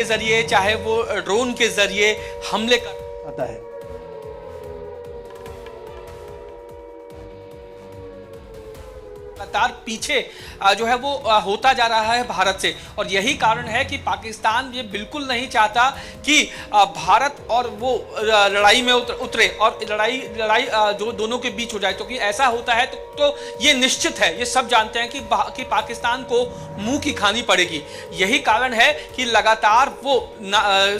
के जरिए चाहे वो ड्रोन के जरिए हमले कर आता है। लगातार पीछे जो है वो होता जा रहा है भारत से, और यही कारण है कि पाकिस्तान ये बिल्कुल नहीं चाहता कि भारत और वो लड़ाई में उतरे और लड़ाई जो दोनों के बीच हो जाए, क्योंकि ऐसा होता है तो ये निश्चित है, ये सब जानते हैं कि पाकिस्तान को मुंह की खानी पड़ेगी। यही कारण है कि लगातार वो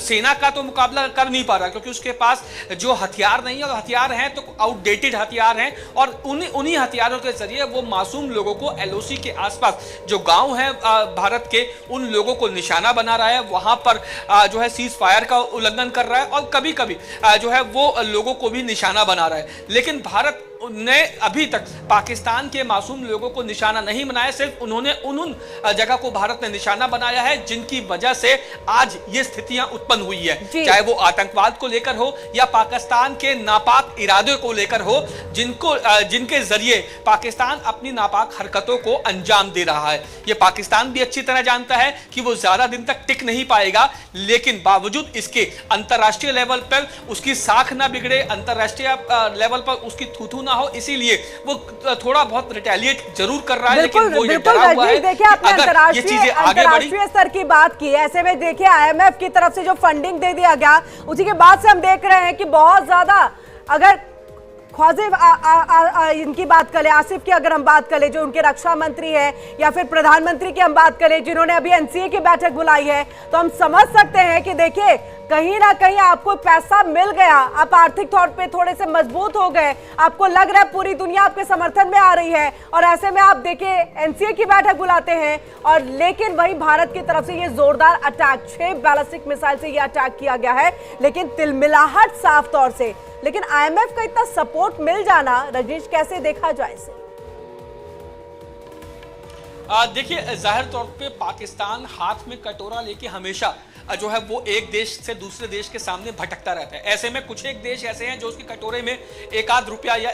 सेना का तो मुकाबला कर नहीं पा रहा, क्योंकि उसके पास जो हथियार नहीं है, और हथियार हैं तो आउटडेटेड हथियार हैं, और उन्हीं हथियारों के जरिए वो मासूम लोगों को एलओसी के आसपास जो गांव है भारत के, उन लोगों को निशाना बना रहा है, वहां पर जो है सीज फायर का उल्लंघन कर रहा है, और कभी कभी जो है वो लोगों को भी निशाना बना रहा है। लेकिन भारत ने अभी तक पाकिस्तान के मासूम लोगों को निशाना नहीं बनाया, सिर्फ उन्होंने उन जगह को भारत ने निशाना बनाया है जिनकी वजह से आज ये स्थितियां उत्पन्न हुई है, चाहे वो आतंकवाद को लेकर हो या पाकिस्तान के नापाक इरादे को लेकर हो, जिनके जरिए पाकिस्तान अपनी नापाक हरकतों को अंजाम दे रहा है। ये पाकिस्तान भी अच्छी तरह जानता है कि वो ज्यादा दिन तक टिक नहीं पाएगा, लेकिन बावजूद इसके अंतरराष्ट्रीय लेवल पर उसकी साख ना बिगड़े, अंतरराष्ट्रीय लेवल पर उसकी थूथू हो, इसीलिए वो थोड़ा बहुत रिटेलिएट जरूर कर रहा है। लेकिन वो ये डरा हुआ है कि अगर ये चीजें आगे बढ़ी, स्तर की बात की, ऐसे में देखिए आईएमएफ की तरफ से जो फंडिंग दे दिया गया, उसी के बाद से हम देख रहे हैं कि बहुत ज्यादा, अगर ख्वाजिब इनकी बात करें, आसिफ की अगर हम बात करें, जो उनके रक्षा मंत्री है, या फिर प्रधानमंत्री की हम बात करें जिन्होंने अभी एनसीए की बैठक बुलाई है, तो हम समझ सकते हैं कि देखिए कहीं ना कहीं आपको पैसा मिल गया, आप आर्थिक तौर पे थोड़े से मजबूत हो गए, आपको लग रहा है पूरी दुनिया आपके समर्थन में आ रही है, और ऐसे में आप देखिए एनसीए की बैठक बुलाते हैं, और लेकिन वही भारत की तरफ से ये जोरदार अटैक, 6 बैलिस्टिक मिसाइल से ये अटैक किया गया है, लेकिन तिलमिलाहट साफ तौर से। लेकिन आईएमएफ का इतना सपोर्ट मिल जाना, रजनीश कैसे देखा जाए इसे? देखिए जाहिर तौर पे पाकिस्तान हाथ में कटोरा लेके हमेशा जो है वो एक देश से दूसरे देश के सामने भटकता रहता है। ऐसे में कुछ एक देश ऐसे हैं जो उसके कटोरे में एक आध रुपया या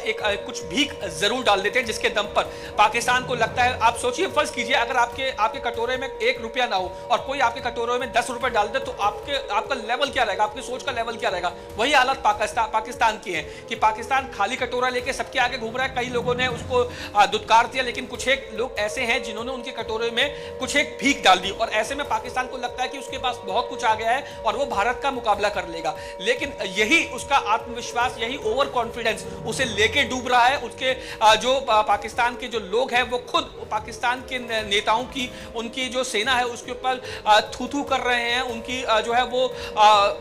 कुछ भीख जरूर डाल देते हैं, जिसके दम पर पाकिस्तान को लगता है, आप सोचिए, फर्ज कीजिए अगर आपके कटोरे में 1 रुपया ना हो और कोई आपके कटोरे में 10 रुपए डाल दे, तो आपका लेवल क्या रहेगा, आपकी सोच का लेवल क्या रहेगा। वही हालत पाकिस्तान की है कि पाकिस्तान खाली कटोरा लेके सबके आगे घूम रहा है। कई लोगों ने उसको दुत्कार दिया, लेकिन कुछ एक लोग ऐसे हैं जिन्होंने उनके कटोरे में कुछ एक भीख डाल दी, और ऐसे में पाकिस्तान को लगता है कि उसके पास बहुत कुछ आ गया है और वो भारत का मुकाबला कर लेगा। लेकिन यही उसका आत्मविश्वास, यही ओवर कॉन्फिडेंस उसे लेके डूब रहा है। उसके जो पाकिस्तान के जो लोग हैं वो खुद पाकिस्तान के नेताओं की, उनकी जो सेना है उसके ऊपर थू कर रहे हैं, उनकी जो है वो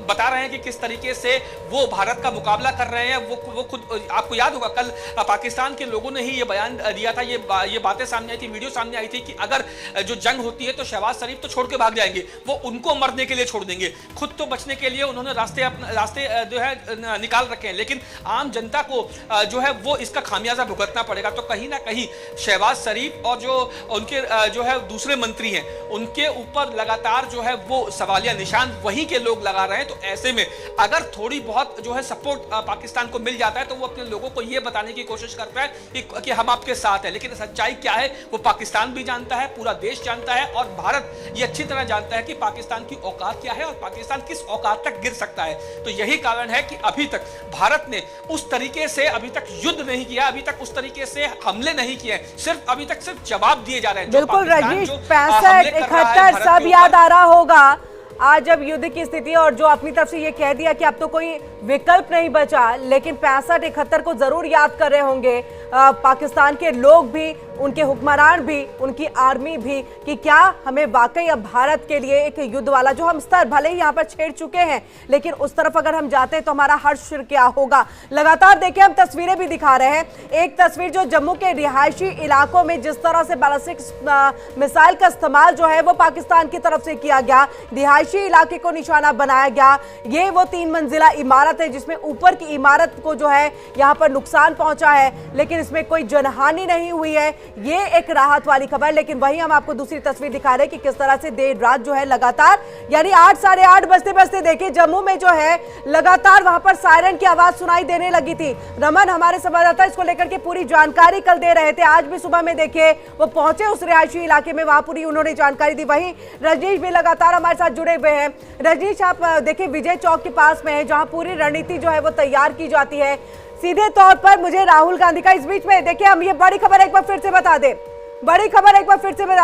बता रहे हैं कि किस तरीके से वो भारत का मुकाबला कर रहे हैं। वो खुद, आपको याद होगा कल पाकिस्तान के लोगों ने ही ये बयान दिया था, ये बातें सामने आई थी, वीडियो सामने आई थी कि अगर जो जंग होती है तो शहबाज शरीफ तो छोड़ के भाग जाएंगे, वो उनको मरने के लिए छोड़ देंगे, खुद तो बचने के लिए उन्होंने रास्ते जो है निकाल रखे हैं। लेकिन आम जनता को जो है वो इसका खामियाजा भुगतना पड़ेगा। तो कहीं ना कहीं शहबाज शरीफ और जो उनके जो है दूसरे मंत्री हैं, उनके ऊपर लगातार जो है वो सवालिया निशान वहीं के लोग लगा रहे हैं। तो ऐसे में अगर थोड़ी बहुत जो है सपोर्ट पाकिस्तान को मिल जाता है तो वो अपने लोगों को ये बताने की कोशिश करता है कि हम आपके साथ हैं। लेकिन सच्चाई क्या है वो पाकिस्तान भी जानता है, पूरा देश जानता है, और भारत ये अच्छी तरह जानता है कि पाकिस्तान की औकात क्या है और पाकिस्तान किस औकात तक गिर सकता है। तो यही कारण है कि अभी तक भारत ने उस तरीके से अभी तक युद्ध नहीं किया, अभी तक उस तरीके से हमले नहीं किए, सिर्फ अभी तक सिर्फ जवाब दिए जा रहे हैं। बिल्कुल रजनीश, 65, 71 सब याद आ रहा होगा आज जब युद्ध की स्थिति, और जो अपनी तरफ से ये कह दिया कि अब तो कोई विकल्प नहीं बचा, लेकिन 65, 71 को जरूर याद कर रहे होंगे पाकिस्तान के लोग भी, उनके हुक्मरान भी, उनकी आर्मी भी, कि क्या हमें वाकई अब भारत के लिए एक युद्ध वाला जो हम स्तर भले ही यहाँ पर छेड़ चुके हैं, लेकिन उस तरफ अगर हम जाते हैं तो हमारा हर्ष क्या होगा। लगातार देखिए हम तस्वीरें भी दिखा रहे हैं। एक तस्वीर जो जम्मू के रिहायशी इलाकों में जिस तरह से बैलिस्टिक मिसाइल का इस्तेमाल जो है वो पाकिस्तान की तरफ से किया गया, रिहायशी इलाके को निशाना बनाया गया। ये वो 3 मंजिला इमारत है जिसमें ऊपर की इमारत को जो है यहाँ पर नुकसान पहुंचा है, लेकिन लेकिन इसमें कोई जनहानि नहीं हुई है, ये एक राहत वाली खबर। लेकिन वहीं हम आपको दूसरी तस्वीर दिखा रहे हैं कि किस तरह से देर रात जो है लगातार, यानी 8 साढ़े 8 बजते बजते देखिए जम्मू में जो है लगातार वहां पर सायरन की आवाज सुनाई देने लगी थी। रमन हमारे संवाददाता इसको लेकर के पूरी जानकारी कल दे रहे थे। आज भी सुबह में देखिए वो पहुंचे उस रिहायशी इलाके में, वहां पूरी उन्होंने जानकारी दी। वहीं रजनीश भी लगातार हमारे साथ जुड़े हुए हैं। रजनीश, आप देखिए विजय चौक के पास में है जहां पूरी रणनीति जो है वो तैयार की जाती है। सीधे तौर पर मुझे राहुल गांधी का इस बीच में देखिए, हम ये बड़ी खबर एक बार फिर से बता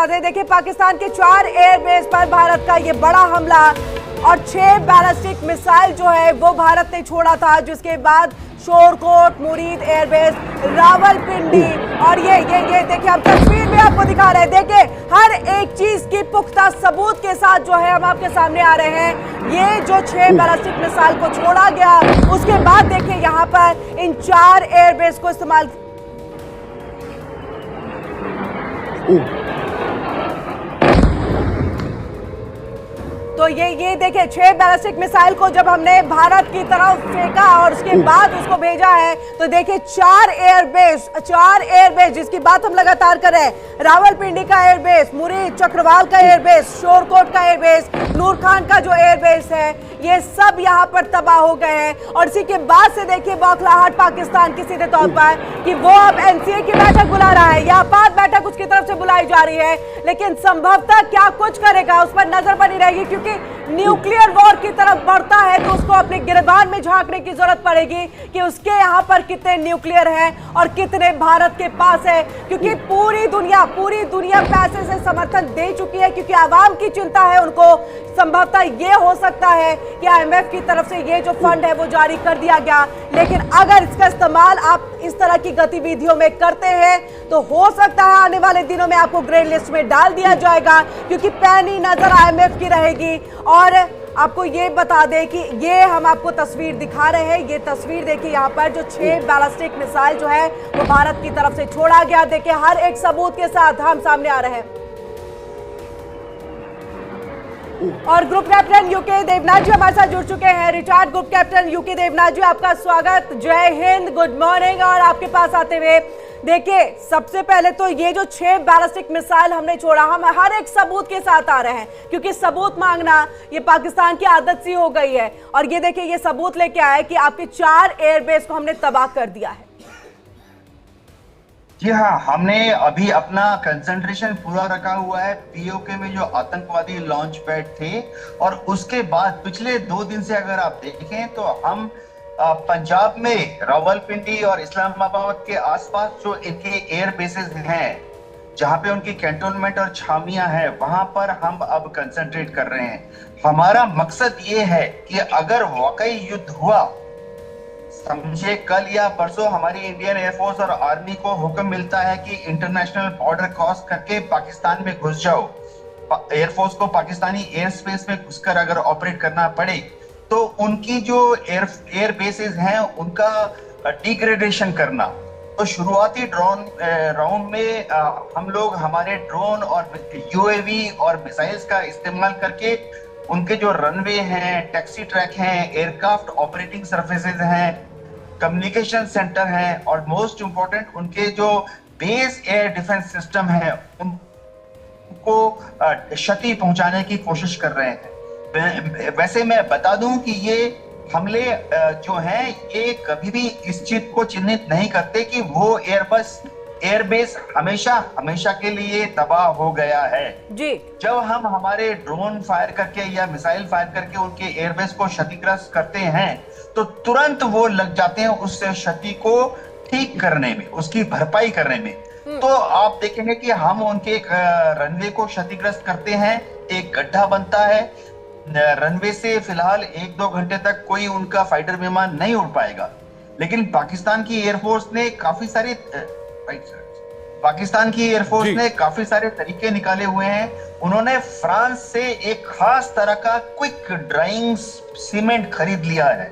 दें, देखिए पाकिस्तान के 4 एयरबेस पर भारत का ये बड़ा हमला और 6 बैलिस्टिक मिसाइल जो है वो भारत ने छोड़ा था, जिसके बाद शोरकोट, मुरीद एयरबेस, रावलपिंडी और ये देखिए हम तस्वीर में आपको दिखा रहे हैं। देखिए हर एक चीज की पुख्ता सबूत के साथ जो है हम आपके सामने आ रहे हैं। ये जो 6 बैलिस्टिक मिसाइल को छोड़ा गया, उसके बाद देखिए यहाँ पर इन 4 एयरबेस को इस्तेमाल तो ये देखिए 6 बैलिस्टिक मिसाइल को जब हमने भारत की तरफ फेंका और उसके बाद उसको भेजा है, तो देखिए 4 एयरबेस जिसकी बात हम लगातार कर रहे हैं, रावलपिंडी का एयरबेस, मुरीद चक्रवाल का एयरबेस, शोरकोट का एयरबेस, नूर खान का जो एयरबेस है, ये सब यहाँ पर तबाह हो गए हैं। और इसी के बाद से देखिए बौखलाहट पाकिस्तान की सीधे तौर पर कि वो अब एनसीए की बैठक बुला रहा है या आपात बैठक उसकी तरफ से बुलाई जा रही है, लेकिन संभवतः क्या कुछ करेगा उस पर नजर बनी रहेगी, क्योंकि न्यूक्लियर वॉर की तरफ बढ़ता है तो उसको अपने गिरबान में झांकने की जरूरत पड़ेगी कि उसके यहाँ पर कितने न्यूक्लियर हैं और कितने भारत के पास है, क्योंकि पूरी दुनिया पैसे से समर्थन दे चुकी है, क्योंकि आवाम की चिंता है उनको। संभवतः ये हो सकता है कि आईएमएफ की तरफ से ये जो फंड है वो जारी कर दिया गया, लेकिन अगर इसका इस्तेमाल आप इस तरह की गतिविधियों में करते हैं तो हो सकता है आने वाले दिनों में आपको ग्रे लिस्ट में डाल दिया जाएगा, क्योंकि पैनी नजर आईएमएफ की रहेगी। और आपको ये बता दें कि ये हम आपको तस्वीर दिखा रहे हैं, ये तस्वीर देखिए यहाँ पर जो 6 बैलिस्टिक मिसाइल जो है वो भारत की तरफ से छोड़ा गया, देखिए हर एक सबूत के साथ हम सामने आ रहे हैं। और group captain U K Devnath ji हमारे साथ जुड़ चुके हैं। Retired group captain U K Devnath ji, आपका स्वागत, जय हिंद, गुड मॉर्निंग। और आपके पास आते हुए देखिए सबसे पहले तो ये जो 6 बैलिस्टिक मिसाइल हमने छोड़ा, हम हर एक सबूत के साथ आ रहे हैं, क्योंकि सबूत मांगना ये पाकिस्तान की आदत सी हो गई है। और ये देखिए ये सबूत लेके आए कि आपके 4 एयरबेस को हमने तबाह कर दिया है। जी हाँ, हमने अभी अपना कंसंट्रेशन पूरा रखा हुआ है पीओके में जो आतंकवादी लॉन्च पैड थे, और उसके बाद पिछले 2 दिन से अगर आप देखें तो हम पंजाब में रावलपिंडी और इस्लामाबाद के आसपास जो इनके एयर बेसेस हैं, जहां पे उनकी कैंटोनमेंट और छावनियां हैं, वहां पर हम अब कंसंट्रेट कर रहे हैं। हमारा मकसद ये है कि अगर वाकई युद्ध हुआ, समझे कल या परसों हमारी इंडियन एयरफोर्स और आर्मी को हुक्म मिलता है कि इंटरनेशनल बॉर्डर क्रॉस करके पाकिस्तान में घुस जाओ, एयरफोर्स को पाकिस्तानी एयर स्पेस में घुसकर अगर ऑपरेट करना पड़े, तो उनकी जो एयर बेसेस हैं उनका डिग्रेडेशन करना। तो शुरुआती राउंड में हम लोग हमारे ड्रोन और यूएवी और मिसाइल्स का इस्तेमाल करके उनके जो रनवे हैं, टैक्सी ट्रैक हैं, एयरक्राफ्ट ऑपरेटिंग सरफेसेज हैं, कम्युनिकेशन सेंटर हैं, और मोस्ट इंपॉर्टेंट उनके जो बेस एयर डिफेंस सिस्टम है उनको क्षति पहुंचाने की कोशिश कर रहे हैं। वैसे मैं बता दूं कि ये हमले जो हैं ये कभी भी इस चीज को चिन्हित नहीं करते कि वो एयरबेस हमेशा के लिए तबाह हो गया है जी। जब हम हमारे ड्रोन फायर करके या मिसाइल फायर करके उनके एयरबेस को क्षतिग्रस्त करते हैं, तो तुरंत वो लग जाते हैं उस क्षति को ठीक करने में, उसकी भरपाई करने में। तो आप देखेंगे कि हम उनके रनवे को क्षतिग्रस्त करते हैं, एक गड्ढा बनता है, रनवे से फिलहाल 1-2 घंटे तक कोई उनका फाइटर विमान नहीं उड़ पाएगा। लेकिन पाकिस्तान की एयरफोर्स ने काफी सारे तरीके निकाले हुए हैं। उन्होंने फ्रांस से एक खास तरह का क्विक ड्राइंग सीमेंट खरीद लिया है,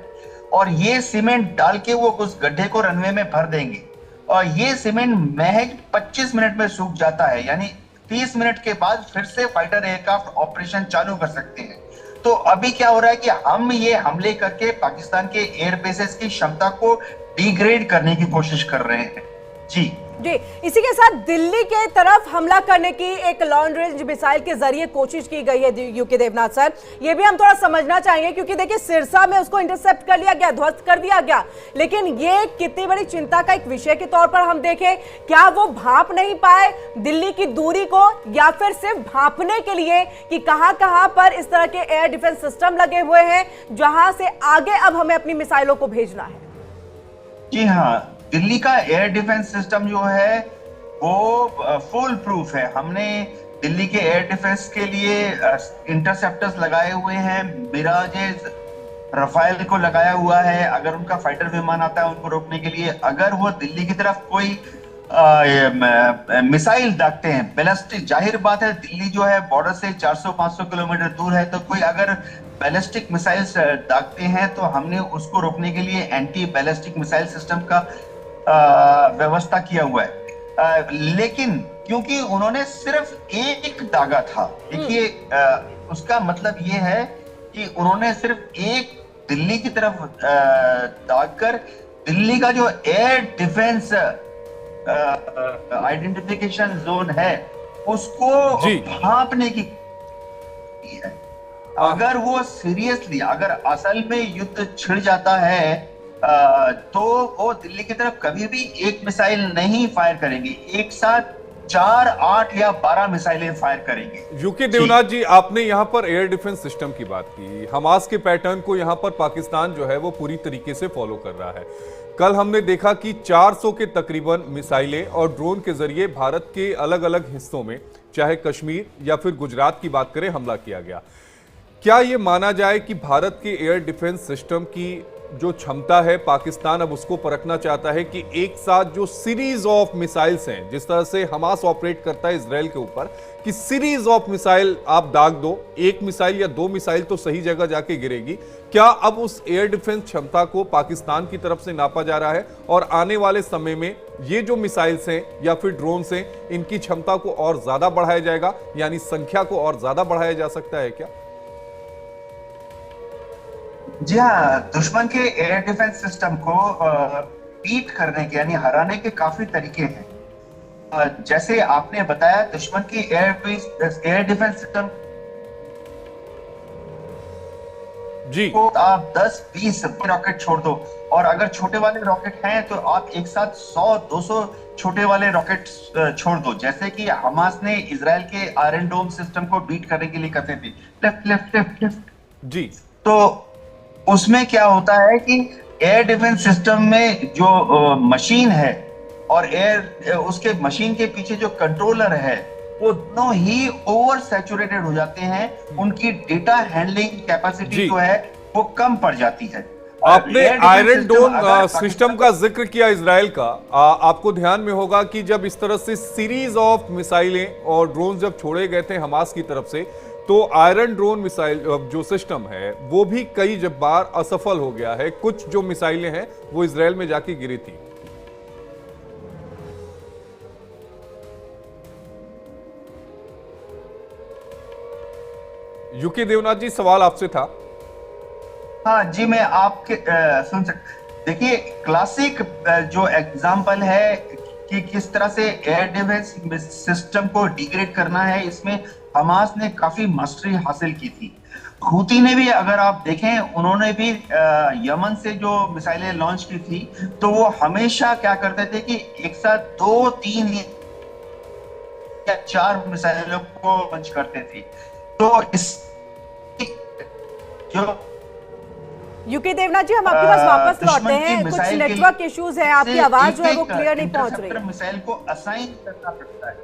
और ये सीमेंट डाल के वो उस गड्ढे को रनवे में भर देंगे, और ये सीमेंट महज 25 मिनट में सूख जाता है, यानी 30 मिनट के बाद फिर से फाइटर एयरक्राफ्ट ऑपरेशन चालू कर सकते हैं। तो अभी क्या हो रहा है कि हम ये हमले करके पाकिस्तान के एयर बेसेस की क्षमता को डिग्रेड करने की कोशिश कर रहे हैं। जी जी, इसी के साथ दिल्ली के तरफ हमला करने की एक लॉन्ग रेंज मिसाइल के जरिए कोशिश की गई है यूके देवनाथ सर, ये भी हम थोड़ा समझना चाहेंगे क्योंकि देखिए सिरसा में उसको इंटरसेप्ट कर लिया गया, ध्वस्त कर दिया गया, लेकिन ये कितनी बड़ी चिंता का एक विषय के तौर पर हम देखें, क्या वो भांप नहीं पाए दिल्ली की दूरी को, या फिर सिर्फ भांपने के लिए कि कहां पर इस तरह के एयर डिफेंस सिस्टम लगे हुए हैं जहां से आगे अब हमें अपनी मिसाइलों को भेजना है? जी हाँ, दिल्ली का एयर डिफेंस सिस्टम जो है वो फुल प्रूफ है। हमने दिल्ली के एयर डिफेंस के लिए इंटरसेप्टर्स लगाए हुए हैं, मिराजेस, रफाइल को लगाया हुआ है। अगर उनका फाइटर विमान आता है उनको रोकने के लिए, अगर वो दिल्ली की तरफ कोई मिसाइल दागते हैं, बैलिस्टिक, जाहिर बात है दिल्ली जो है बॉर्डर से 400-500 किलोमीटर दूर है, तो कोई अगर बैलिस्टिक मिसाइल्स दागते हैं तो हमने उसको रोकने के लिए एंटी बैलिस्टिक मिसाइल सिस्टम का व्यवस्था किया हुआ है। लेकिन क्योंकि उन्होंने सिर्फ एक दागा था, देखिए उसका मतलब ये है कि उन्होंने सिर्फ एक दिल्ली की तरफ दाग कर दिल्ली का जो एयर डिफेंस आइडेंटिफिकेशन जोन है उसको भांपने की है। अगर वो सीरियसली, अगर असल में युद्ध छिड़ जाता है तो वो दिल्ली की तरफ कभी भी एक मिसाइल नहीं फायर करेंगे, एक साथ 4, 8 या 12 मिसाइलें फायर करेंगे। यूके देवनाथ जी, आपने यहाँ पर एयर डिफेंस सिस्टम की बात की, हमास के पैटर्न को यहाँ पर पाकिस्तान जो है वो पूरी तरीके से फॉलो कर रहा है। कल हमने देखा कि 400 के तकरीबन मिसाइलें और ड्रोन के जरिए भारत के अलग अलग हिस्सों में, चाहे कश्मीर या फिर गुजरात की बात करें, हमला किया गया। क्या ये माना जाए कि भारत के एयर डिफेंस सिस्टम की जो क्षमता है, पाकिस्तान अब उसको परखना चाहता है कि एक साथ जो सीरीज ऑफ मिसाइल्स हैं, जिस तरह से हमास ऑपरेट करता है इजराइल के ऊपर, कि सीरीज ऑफ मिसाइल आप दाग दो, एक मिसाइल या 2 मिसाइल तो सही जगह जाके गिरेगी, क्या अब उस एयर डिफेंस क्षमता को पाकिस्तान की तरफ से नापा जा रहा है और आने वाले समय में ये जो मिसाइल्स हैं या फिर ड्रोन्स हैं, इनकी क्षमता को और ज्यादा बढ़ाया जाएगा, यानी संख्या को और ज्यादा बढ़ाया जा सकता है क्या? जी हाँ, दुश्मन के एयर डिफेंस सिस्टम को बीट करने के, यानी हराने के काफी तरीके हैं। जैसे आपने बताया, दुश्मन की एयर डिफेंस सिस्टम जी को आप 10-20 रॉकेट छोड़ दो, और अगर छोटे वाले रॉकेट हैं तो आप एक साथ 100-200 छोटे वाले रॉकेट छोड़ दो, जैसे कि हमास ने इजराइल के आयरन डोम सिस्टम को बीट करने के लिए करते थे, लेफ्ट लेफ्ट लेफ्ट लेफ्ट जी। तो उसमें क्या होता है कि एयर डिफेंस सिस्टम में जो मशीन है और उसके मशीन के पीछे जो कंट्रोलर है, वो दोनों ही ओवर सैचुरेटेड हो जाते हैं, उनकी डेटा हैंडलिंग कैपेसिटी जो है वो कम पड़ जाती है। आपने आयरन डोम सिस्टम का जिक्र किया इजराइल का, आपको ध्यान में होगा कि जब इस तरह से सीरीज ऑफ मिसाइलें और ड्रोन जब छोड़े गए थे हमास की तरफ से, तो आयरन ड्रोन मिसाइल जो सिस्टम है वो भी कई बार असफल हो गया है। कुछ जो मिसाइलें हैं वो इजराइल में जाके गिरी थी। यूके देवनाथ जी, सवाल आपसे था। हाँ जी, मैं आपके सुन सकते। देखिए, क्लासिक जो एग्जांपल है कि किस तरह से एयर डिफेंस सिस्टम को डिग्रेड करना है, इसमें हमास ने काफी मास्टरी हासिल की थी। हूती ने भी, अगर आप देखें, उन्होंने भी यमन से जो मिसाइलें लॉन्च की थी, तो वो हमेशा क्या करते थे कि एक साथ 2, 3 या 4 मिसाइलों को लॉन्च करते थे। तो इस जो यूके देवनाथ जी, हम आपके पास वापस लौटते हैं, कुछ नेटवर्क इश्यूज है, आपकी आवाज जो है वो क्लियर नहीं पहुंच रही है। मिसाइल को असाइन करना पड़ता है।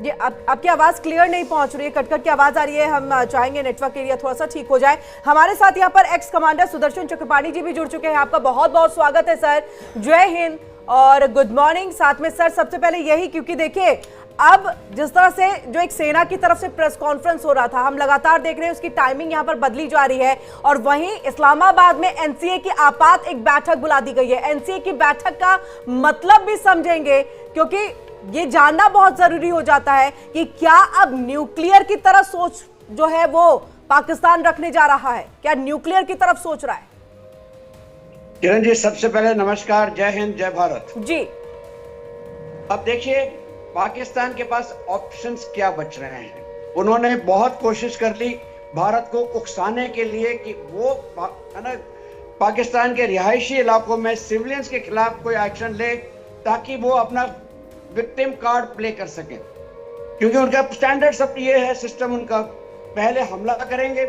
ये आपकी आवाज क्लियर नहीं पहुंच रही है, कटकट की आवाज आ रही है। हम चाहेंगे नेटवर्क एरिया थोड़ा सा ठीक हो जाए। हमारे साथ यहाँ पर एक्स कमांडर सुदर्शन चक्रपाणी जी भी जुड़ चुके हैं। आपका बहुत बहुत स्वागत है सर। जय हिंद और गुड मॉर्निंग। साथ में सर, सबसे पहले यही, क्योंकि देखिए अब जिस तरह से जो एक सेना की तरफ से प्रेस कॉन्फ्रेंस हो रहा था, हम लगातार देख रहे हैं उसकी टाइमिंग यहाँ पर बदली जा रही है, और वहीं इस्लामाबाद में एनसीए की आपात एक बैठक बुला दी गई है। एनसीए की बैठक का मतलब भी समझेंगे, क्योंकि ये जानना बहुत जरूरी हो जाता है कि क्या अब न्यूक्लियर की तरफ सोच जो है वो पाकिस्तान रखने जा रहा है, क्या न्यूक्लियर की तरफ सोच रहा है? किरण जी, सबसे पहले नमस्कार, जय हिंद, जय भारत जी। अब देखिए, पाकिस्तान के पास ऑप्शंस क्या बच रहे हैं। उन्होंने बहुत कोशिश कर ली भारत को उकसाने के लिए कि वो पाकिस्तान के रिहायशी इलाकों में सिविलियंस के खिलाफ कोई एक्शन ले, ताकि वो अपना विक्टिम कार्ड प्ले कर सके। क्योंकि उनका स्टैंडर्ड सब ये है, सिस्टम उनका, पहले हमला करेंगे,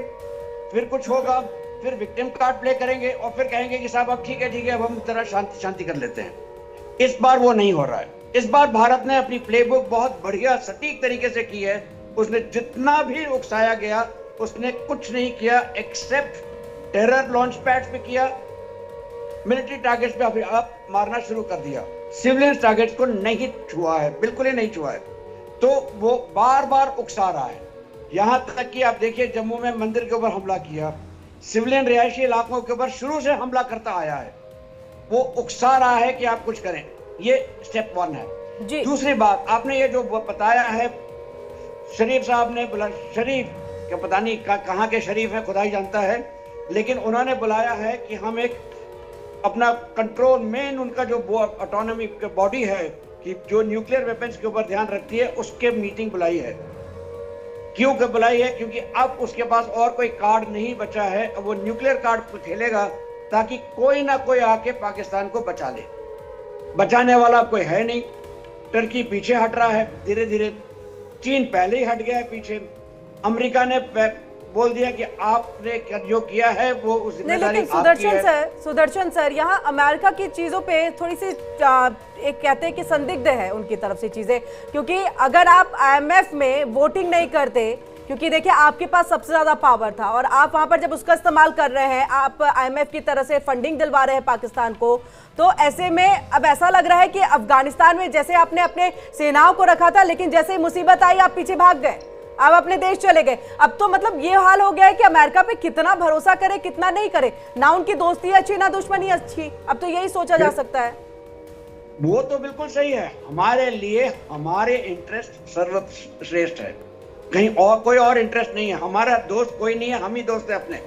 फिर कुछ होगा, फिर विक्टिम कार्ड प्ले करेंगे और फिर कहेंगे कि साहब अब ठीक है अब हम तरह शांति कर लेते हैं। इस बार वो नहीं हो रहा है। इस बार भारत ने अपनी प्लेबुक बहुत बढ़िया सटीक तरीके से की है। उसने जितना भी उकसाया गया उसने कुछ नहीं किया एक्सेप्ट टेरर लॉन्च पैड्स पे किया, मिलिट्री टारगेट्स पे अभी आप मारना शुरू कर दिया, सिविलियन टारगेट्स को नहीं छुआ है, बिल्कुल ही नहीं छुआ है। तो वो बार बार उकसा रहा है। यहां तक कि आप देखिए, जम्मू में मंदिर के ऊपर हमला किया, सिविलियन रिहायशी इलाकों के ऊपर शुरू से हमला करता आया है। वो उकसा रहा है कि आप कुछ करें। ये स्टेप 1 है जी। दूसरी बात, आपने ये जो बताया है, शरीफ साहब ने बोला, शरीफ क्या पता नहीं कहाँ के शरीफ है, खुदा ही जानता है, लेकिन उन्होंने बुलाया है कि हम एक अपना कंट्रोल, मेन उनका जो ऑटोनॉमी बॉडी है कि जो न्यूक्लियर वेपन्स के ऊपर ध्यान रखती है, उसके मीटिंग बुलाई है। क्यों बुलाई है? क्योंकि अब उसके पास और कोई कार्ड नहीं बचा है। अब वो न्यूक्लियर कार्ड खेलेगा ताकि कोई ना कोई आके पाकिस्तान को बचा ले। बचाने वाला कोई है नहीं। टर्की पीछे हट रहा है धीरे धीरे, चीन पहले ही हट गया है पीछे, अमेरिका ने बोल दिया कि आपने जो किया है वो उस जिम्मेदारी आपकी है। सुदर्शन सर, यहाँ अमेरिका की चीजों पे थोड़ी सी एक कहते हैं कि संदिग्ध है उनकी तरफ से चीजें, क्योंकि अगर आप IMF में वोटिंग नहीं करते, क्योंकि देखिए आपके पास सबसे ज्यादा पावर था और आप वहां पर जब उसका इस्तेमाल कर रहे हैं, आप IMF की तरह से फंडिंग दिलवा रहे हैं पाकिस्तान को, तो ऐसे में अब ऐसा लग रहा है कि अफगानिस्तान में जैसे आपने अपने सेनाओं को रखा था, लेकिन जैसे ही मुसीबत आई आप पीछे भाग गए, आप अपने देश चले गए। अब तो मतलब ये हाल हो गया है कि अमेरिका पे कितना भरोसा करे कितना नहीं करे, ना उनकी दोस्ती अच्छी ना दुश्मनी अच्छी, अब तो यही सोचा जा सकता है। वो तो बिल्कुल सही है, हमारे लिए हमारे इंटरेस्ट सर्वश्रेष्ठ है, कहीं और कोई और इंटरेस्ट नहीं है। हमारा दोस्त कोई नहीं है, हम ही दोस्त है अपने।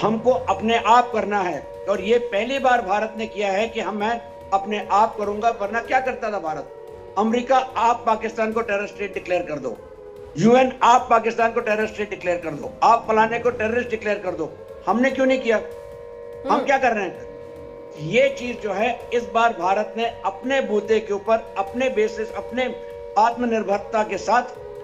हमको अपने आप करना है और ये पहली बार भारत ने किया है कि मैं अपने आप करूंगा। वरना क्या करता था भारत? अमेरिका, आप पाकिस्तान को टेरर स्टेट डिक्लेयर कर दो, UN आप पाकिस्तान को टेरर स्टेट डिक्लेयर कर दो, आप फलाने को टेररिस्ट डिक्लेयर कर दो। हमने क्यों नहीं किया? हम क्या कर रहे हैं? ये चीज जो है, इस बार भारत ने अपने बूते के ऊपर, अपने बेसिस, अपने आत्मनिर्भरता के साथ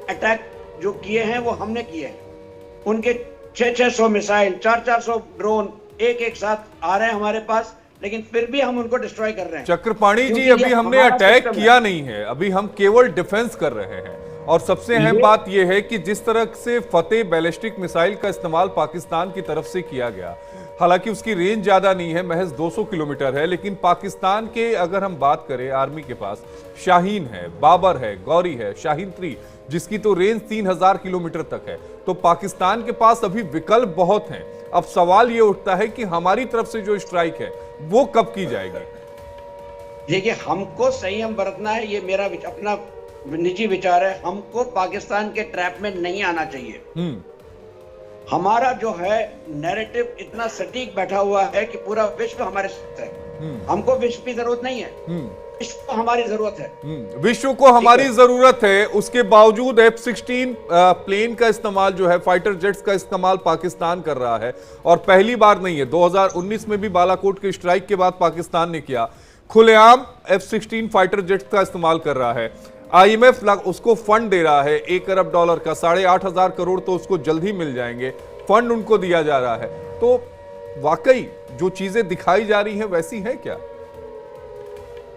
अटैक जो किए हैं वो हमने किए हैं। उनके 600 मिसाइल, 400 ड्रोन एक साथ आ रहे हैं हमारे पास, लेकिन फिर भी हम उनको डिस्ट्रॉय कर रहे हैं। चक्रपाणी जी, अभी हमने अटैक किया नहीं है, अभी हम केवल डिफेंस कर रहे हैं। और सबसे अहम बात यह है कि जिस तरह से फतेह बैलिस्टिक मिसाइल का इस्तेमाल पाकिस्तान की तरफ से किया गया, हालांकि उसकी रेंज ज्यादा नहीं है, महज 200 किलोमीटर है, लेकिन पाकिस्तान के अगर हम बात करें, आर्मी के पास शाहीन है, बाबर है, गौरी है, शाहीन 3 जिसकी तो रेंज 3000 किलोमीटर तक है। तो पाकिस्तान के पास अभी विकल्प बहुत हैं। अब सवाल ये उठता है कि हमारी तरफ से जो स्ट्राइक है वो कब की जाएगी? देखिए, हमको संयम बरतना है, ये मेरा अपना निजी विचार है। हमको पाकिस्तान के ट्रैप में नहीं आना चाहिए। हमारा जो है नैरेटिव इतना सटीक बैठा हुआ है कि पूरा विश्व हमारे साथ है। हमको विश्व की जरूरत नहीं है, विश्व को हमारी जरूरत है। विश्व को हमारी जरूरत है। उसके बावजूद F-16 प्लेन का इस्तेमाल जो है, फाइटर जेट्स का इस्तेमाल पाकिस्तान कर रहा है, और पहली बार नहीं है। 2019 में भी बालाकोट के स्ट्राइक के बाद पाकिस्तान ने किया, खुलेआम F-16 फाइटर जेट्स का इस्तेमाल कर रहा है। IMF उसको फंड दे रहा है $1 अरब का, 8,500 करोड़ तो उसको जल्द ही मिल जाएंगे, फंड उनको दिया जा रहा है। तो वाकई जो चीजें दिखाई जा रही हैं वैसी है क्या?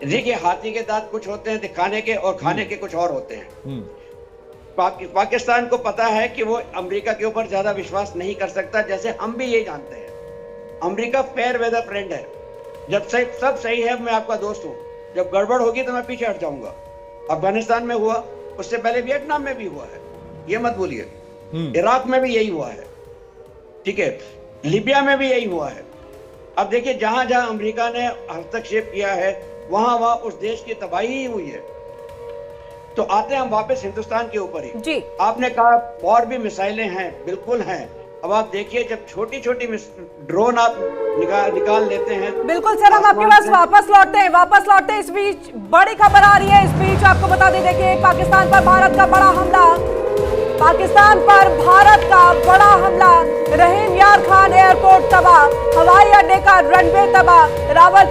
देखिए, हाथी के दांत कुछ होते हैं दिखाने के और खाने के कुछ और होते हैं। पाकिस्तान को पता है कि वो अमेरिका के ऊपर ज्यादा विश्वास नहीं कर सकता, जैसे हम भी ये जानते हैं। अमेरिका फेयर वेदर फ्रेंड है, जब सब सही है मैं आपका दोस्त हूं, जब गड़बड़ होगी तो मैं पीछे हट जाऊंगा। अफगानिस्तान में हुआ, उससे पहले वियतनाम में भी हुआ है, ये मत भूलिए। इराक में भी यही हुआ है, ठीक है, लीबिया में भी यही हुआ है। अब देखिए, जहां जहां अमेरिका ने हस्तक्षेप किया है वहां वहां उस देश की तबाही ही हुई है। तो आते हैं हम वापस हिंदुस्तान के ऊपर ही जी। आपने कहा और भी मिसाइलें हैं, बिल्कुल हैं, अब आप देखिए, जब छोटी छोटी ड्रोन आप निकाल लेते हैं। बिल्कुल सर, हम आपके पास वापस लौटते हैं। इस बीच बड़ी खबर आ रही है। इस बीच आपको बता दें, देखिए पाकिस्तान पर भारत का बड़ा हमला। रहीम यार खान एयरपोर्ट तबाह, हवाई अड्डे का रनवे तबाह, रावल